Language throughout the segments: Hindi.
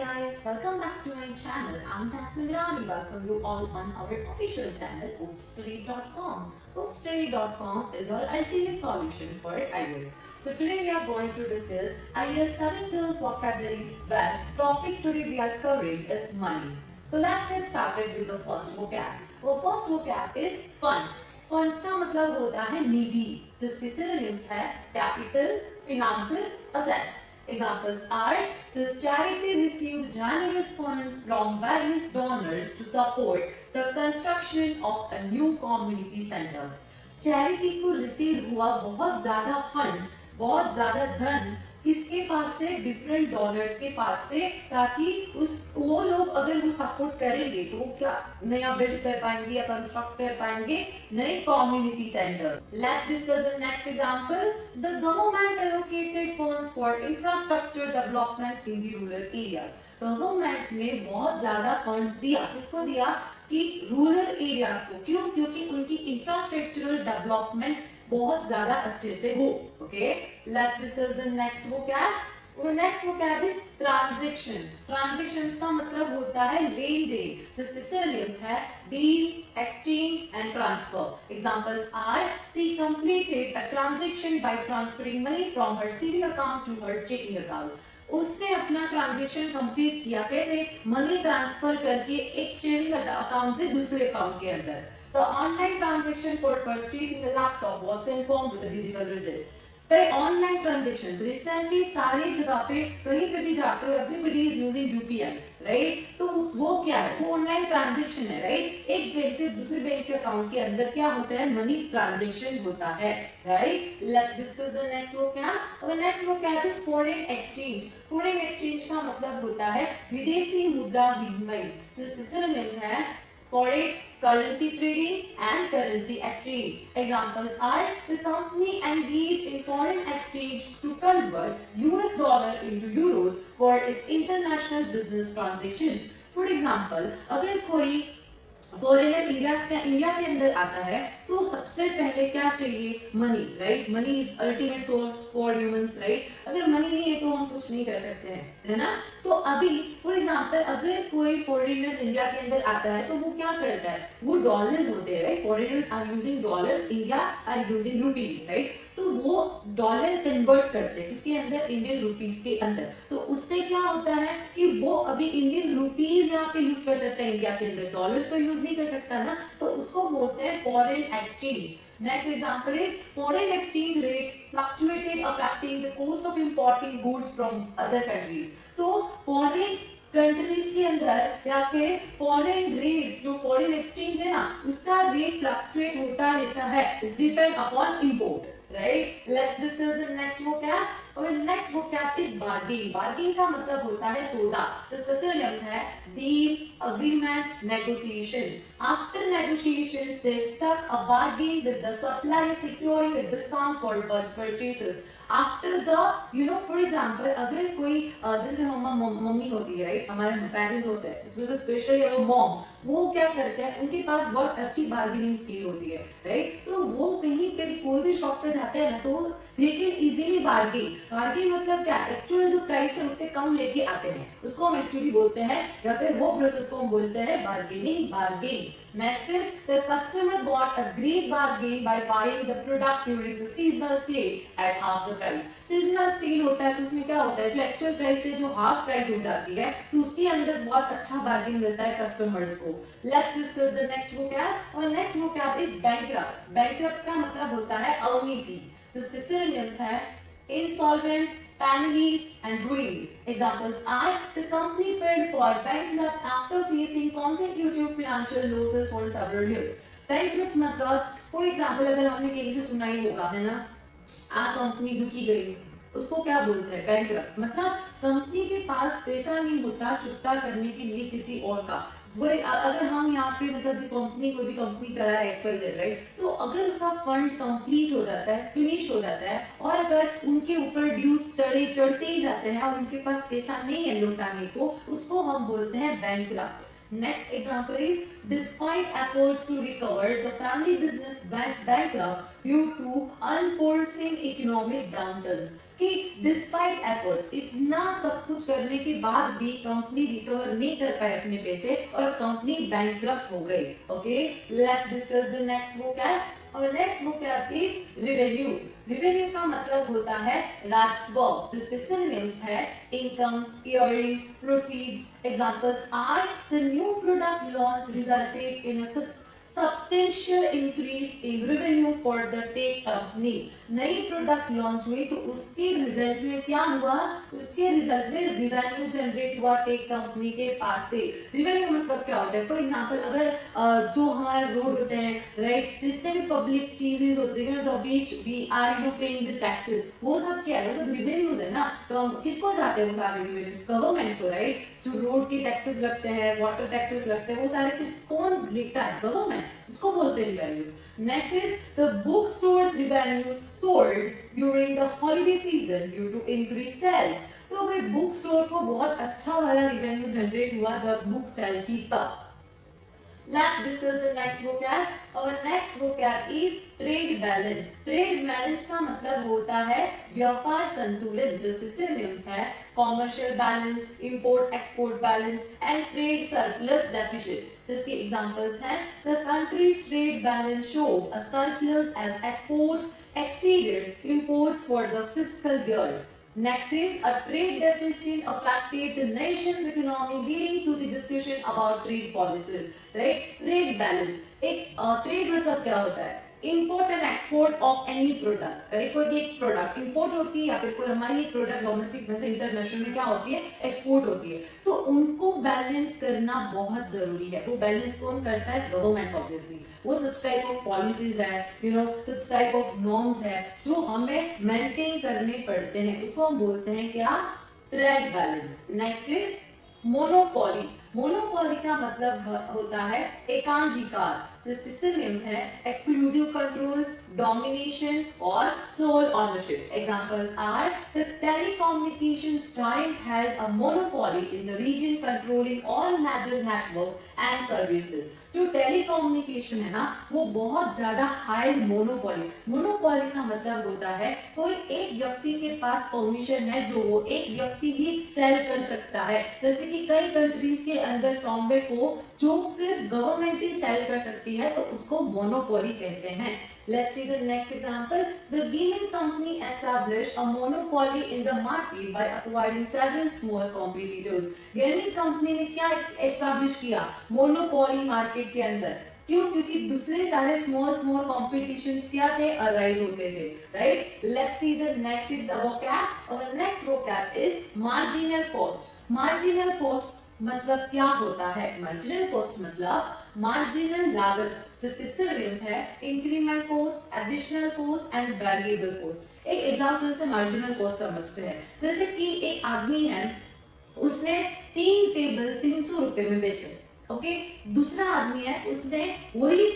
guys, welcome back to my channel. I'm Jasmine Virani. Welcome you all on our official channel, OopsStudy.com. OopsStudy.com is our ultimate solution for IELTS. So today we are going to discuss IELTS 7 Plus vocabulary, where topic today we are covering is money. So let's get started with the first vocab. Our first vocab is funds. Funds का मतलब होता है निधि, जिसके सिनोनिम्स है capital, finances, assets. Examples are the charity received generous funds from various donors to support the construction of a new community center. Charity को रिसीव हुआ बहुत ज्यादा फंड्स, बहुत ज्यादा धन किसके पास से? डिफरेंट डोनर्स के पास से, ताकि वो लोग अगर वो सपोर्ट करेंगे तो वो क्या नया बिल्ड कर पाएंगे या कंस्ट्रक्ट कर पाएंगे नए community centre. Let's discuss the next example. The government allocated funds for infrastructure development in the rural areas. Government ने बहुत ज्यादा फंड्स दिया. किसको दिया? कि रूरल एरियाज को. क्यों? क्योंकि उनकी इंफ्रास्ट्रक्चरल डेवलपमेंट बहुत ज्यादा अच्छे से हो. Okay, let's discuss the next vocab. Next vocab is transaction. Transactions का मतलब होता है लेन देन, जिसके सिनोनिम्स है deal, exchange and transfer. Examples are she completed a transaction by transferring money from her saving account to her checking account. उसने अपना ट्रांजैक्शन कंप्लीट किया. कैसे? मनी ट्रांसफर करके एक सेविंग अकाउंट से दूसरे अकाउंट के अंदर. The online transaction for purchasing a laptop was confirmed with a digital result. तो ऑनलाइन ट्रांजेक्शन रिसेंटली सारी जगह पे कहीं पे भी जाते हो, everybody is using UPI, right? तो वो क्या है? वो ऑनलाइन ट्रांजेक्शन है, राइट? एक बैंक से दूसरे बैंक के अकाउंट के अंदर क्या होता है? मनी ट्रांजेक्शन होता है, right? Let's discuss the next vocab. और next vocab is foreign exchange. Foreign exchange का मतलब होता है विदेशी मुद्रा विनिमय, जिसके सिनोनिम्स है forex, currency trading and currency exchange. Examples are the company engaged in foreign exchange to convert US dollar into euros for its international business transactions. For example, अगर कोई फॉरेनर इंडिया के अंदर आता है तो सबसे पहले क्या चाहिए? Money, right? Money is ultimate source for humans, right? अगर मनी नहीं है तो हम कुछ नहीं कर सकते हैं, है ना? तो अभी फॉर एग्जांपल अगर कोई फॉरेनर्स इंडिया के अंदर आता है तो वो क्या करता है? वो डॉलर होते हैं, right? Foreigners are using dollars, India are using rupees, right? तो वो डॉलर कन्वर्ट करते हैं किसके अंदर? इंडियन रुपीज के अंदर. तो उससे क्या होता है कि वो अभी इंडियन रुपीज यहाँ पे यूज कर सकता है इंडिया के अंदर, डॉलर तो यूज नहीं कर सकता ना. तो उसको बोलते हैं foreign exchange. Next example is foreign exchange rates fluctuated affecting the cost of importing goods from other countries. तो foreign कंट्रीज के अंदर या फिर फॉरेन रेट्स, जो फॉरेन एक्सचेंज है ना, उसका रेट फ्लक्चुएट होता रहता है. It's depend upon import, right? Let's discuss the next vocab. और next vocab is bargain. Bargain का मतलब होता है सौदा, जिसका सिनोनिम्स है deal, agreement, negotiation. After negotiation they struck a bargain with the supplier securing a discount for bulk purchases. After the for example अगर कोई जैसे मम्मी होती है, राइट? हमारे पेरेंट्स होते हैं, इसमें से स्पेशली मॉम, वो क्या करते हैं? उनके पास बहुत अच्छी बार्गेनिंग स्किल होती है, राइट? तो वो कहीं पे भी कोई भी शॉप पे जाते हैं ना, तो they can easily bargain. Bargain मतलब क्या? एक्चुअल जो प्राइस है उससे कम लेके आते हैं, उसको हम एक्चुअली बोलते हैं, या फिर वो प्रोसेस को हम बोलते हैं bargaining, bargain. Next is the customer bought a great bargain by buying the product during the seasonal sale at half the price. Seasonal sale होता है तो उसमें क्या होता है? जो एक्चुअल प्राइस से जो हाफ प्राइस हो जाती है, तो उसके अंदर बहुत अच्छा बार्गेन मिलता है कस्टमर्स को. Let's discuss the next vocab. और next vocab is bankrupt. Bankrupt का मतलब होता है अवनीति, जिसके सिनोनिम्स है insolvent, families and ruin. Examples are the company filed for bankrupt after facing consecutive financial losses for several years. Bankrupt मतलब फॉर एग्जाम्पल अगर आपने कहीं से सुना ही होगा, है ना, कंपनी रुकी गई, उसको क्या बोलते हैं? बैंकरप्ट. मतलब कंपनी के पास पैसा नहीं होता चुकता करने के लिए किसी और का. अगर हम यहाँ पे मतलब जो कंपनी, कोई भी कंपनी चला रहा है XYZ, राइट? तो अगर उसका फंड कंप्लीट हो जाता है, फिनिश हो जाता है, और अगर उनके ऊपर ड्यूज चढ़ते ही जाते हैं और उनके पास पैसा नहीं है लौटाने को, उसको हम बोलते हैं bankrupt. Next example is despite efforts to recover, the family business went bankrupt due to unforeseen economic downturns. कि डिस्पाइट एफर्ट्स, इतना सब कुछ करने के बाद भी कंपनी रिकवर नहीं कर पाए अपने पैसे और कंपनी बैंकक्रप्ट हो गई. Okay, let's discuss the next vocab. और next vocab is revenue. Revenue का मतलब होता है राजस्व, जिसके सिनोनिम्स है income, earnings, proceeds. Examples are the new product launch resulted in a substantial increase in revenue for the tech company. नई प्रोडक्ट लॉन्च हुई तो उसके रिजल्ट में क्या हुआ, उसके रिजल्ट में रिवेन्यू जनरेट हुआ टेक कंपनी के पास से. रिवेन्यू मतलब क्या होता है? फॉर एग्जांपल अगर जो हमारे रोड होते हैं, राइट, जितने भी पब्लिक चीजेज होती है तो we are paying the taxes, वो सब क्या है? वो सब रिवेन्यूज है ना. तो किसको जाते हैं वो सारे रिवेन्यूज? गवर्नमेंट को, राइट. जो रोड के टैक्सेस लगते हैं, वाटर टैक्सेस लगते हैं, वो सारे कौन लेता है? गवर्नमेंट. इसको बोलते हैं revenues. Next is the bookstore's revenues sold during the holiday season due to increased sales. तो भाई बुक स्टोर को बहुत अच्छा वाला रिवेन्यू जनरेट हुआ जब बुक सेल की तब. Let's discuss the next vocab. Our next vocab is trade balance. Trade balance का मतलब होता है व्यापार संतुलन, जिसके synonyms है commercial balance, import export balance and trade surplus deficit. जिसके examples हैं the country's trade balance showed a surplus as exports exceeded imports for the fiscal year. Next is a trade deficit affected the nation's economy, leading to the discussion about trade policies. Right? Trade balance. एक trade मतलब क्या होता है? Import and export of any product. Right, कोई भी एक प्रोडक्ट इंपोर्ट होती है या फिर कोई हमारी प्रोडक्ट डोमेस्टिक में से इंटरनेशनल में क्या होती है? एक्सपोर्ट होती है. तो उनको बैलेंस करना बहुत जरूरी है. वो बैलेंस कौन करता है? Government obviously. वो सच टाइप ऑफ पॉलिसीज है, सच टाइप ऑफ नॉर्म्स है जो हमें मेंटेन करने पड़ते हैं. उसको हम बोलते हैं क्या? Trade balance. Next is monopoly. Monopoly का मतलब होता है एकांकीकार, जिसके सिनोनिम्स है एक्सक्लूसिव कंट्रोल, डोमिनेशन और sole ownership. Examples are the telecommunications giant had a monopoly in the region controlling all major networks and services. जो टेलीकम्युनिकेशन है ना, वो बहुत ज्यादा हाई मोनोपोली. मोनोपोली का मतलब होता है कोई एक व्यक्ति के पास परमिशन है जो वो एक व्यक्ति ही सेल कर सकता है. जैसे कि कई कंट्रीज के अंदर टॉम्बैको जो सिर्फ गवर्नमेंट ही सेल कर सकती है, तो उसको मोनोपोली कहते हैं. Let's see the next example. The gaming company established a monopoly in the market by acquiring several small competitors. Gaming company ने क्या establish किया? मोनोपोली मार्केट के अंदर. क्यों? क्योंकि दूसरे सारे स्मॉल कॉम्पिटिशंस क्या थे? अराइज होते थे. Right? Let's see the next is a vocab. Our next vocab is marginal cost. Marginal cost मतलब क्या होता है? मार्जिनल कॉस्ट मतलब मार्जिनल लागत, जिसके सिनोनिम्स है increment cost, additional cost and variable cost. एक एग्जांपल से मार्जिनल कॉस्ट समझते हैं. जैसे कि एक आदमी है, उसने 3 टेबल 300 रुपए में बेचे. ओके, दूसरा आदमी है, उसने वही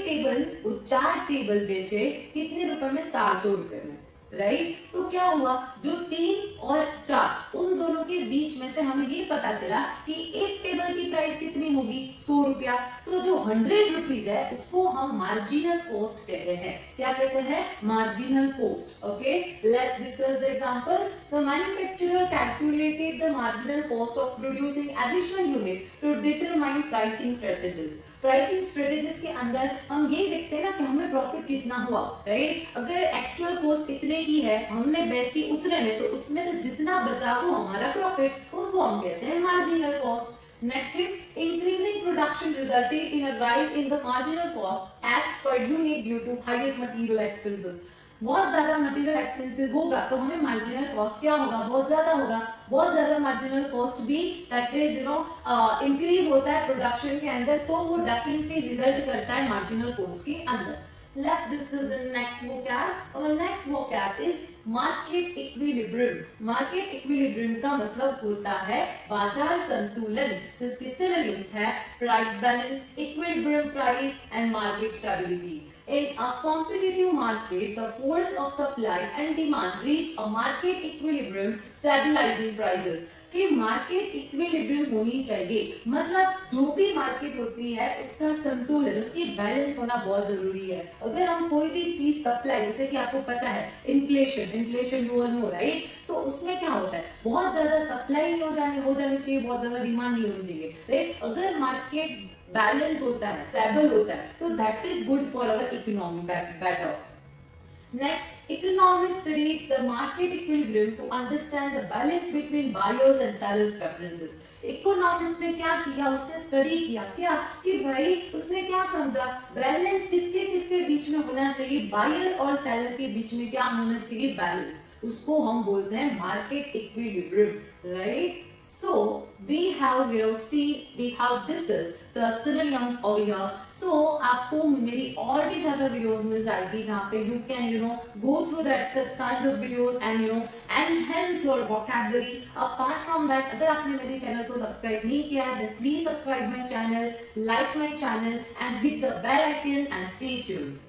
टेबल 4 टेबल बेचे कितने रुपए में? 400 रुपए में. राइट? तो क्या हुआ? जो 3 और 4 उन दोनों के बीच में से हमें ये पता चला कि एक टेबल की प्राइस कितनी होगी? 100 रुपया. तो जो 100 रुपीज है उसको हम मार्जिनल कॉस्ट कहते हैं. क्या कहते हैं? Marginal cost. Okay, let's discuss the examples. The manufacturer calculated the marginal cost of producing additional unit to determine pricing strategies. Pricing strategies के अंदर हम ये देखते हैं ना कि हमें प्रॉफिट कितना हुआ. राइट? अगर एक्चुअल कॉस्ट इतने की है, हमने बेची उतने में, तो उसमें से जितना बचा वो हमारा प्रॉफिट, उसको हम कहते हैं marginal cost. Next is increasing production resulted in a rise in the marginal cost as per unit due to higher material expenses. बहुत ज्यादा मटेरियल एक्सपेंसेस होगा तो हमें मार्जिनल कॉस्ट क्या होगा? बहुत ज्यादा होगा. बहुत ज्यादा मार्जिनल कॉस्ट भी दैट इज इंक्रीज होता है प्रोडक्शन के अंदर, तो वो डेफिनेटली रिजल्ट करता है मार्जिनल कॉस्ट के अंदर. Let's discuss the next vocab. Our next vocab is market equilibrium. Market equilibrium का मतलब होता है बाजार संतुलन, जिसके synonyms है price balance, equilibrium price and market stability. In a competitive market, the force of supply and demand reach a market equilibrium, stabilizing prices. कि मार्केट इक्विलिब्रियम होनी चाहिए, मतलब जो भी मार्केट होती है उसका संतुलन, उसकी बैलेंस होना बहुत जरूरी है। अगर हम कोई भी चीज सप्लाई, जैसे कि आपको पता है inflation you all know right, तो उसमें क्या होता है, बहुत ज्यादा सप्लाई नहीं हो जानी चाहिए, बहुत ज्यादा डिमांड नहीं होनी चाहिए राइट। अगर मार्केट बैलेंस होता है, स्टेबल होता है, तो that is good for our economy better. Next, economists study the market equilibrium to understand the balance between buyers and sellers preferences. Economist ने क्या किया, उसने स्टडी किया क्या कि भाई उसने क्या समझा, बैलेंस किसके किसके बीच में होना चाहिए, बायर और सेलर के बीच में क्या होना चाहिए, बैलेंस, उसको हम बोलते हैं market equilibrium right. So we have we have discussed the synonyms over here. So आपको मेरी और भी ज़्यादा वीडियोस मिल जाएगी जहाँ पे you can go through that such kinds of videos and enhance your vocabulary. Apart from that, अगर आपने मेरे चैनल को सब्सक्राइब नहीं किया है then please subscribe my channel, like my channel and hit the bell icon and stay tuned.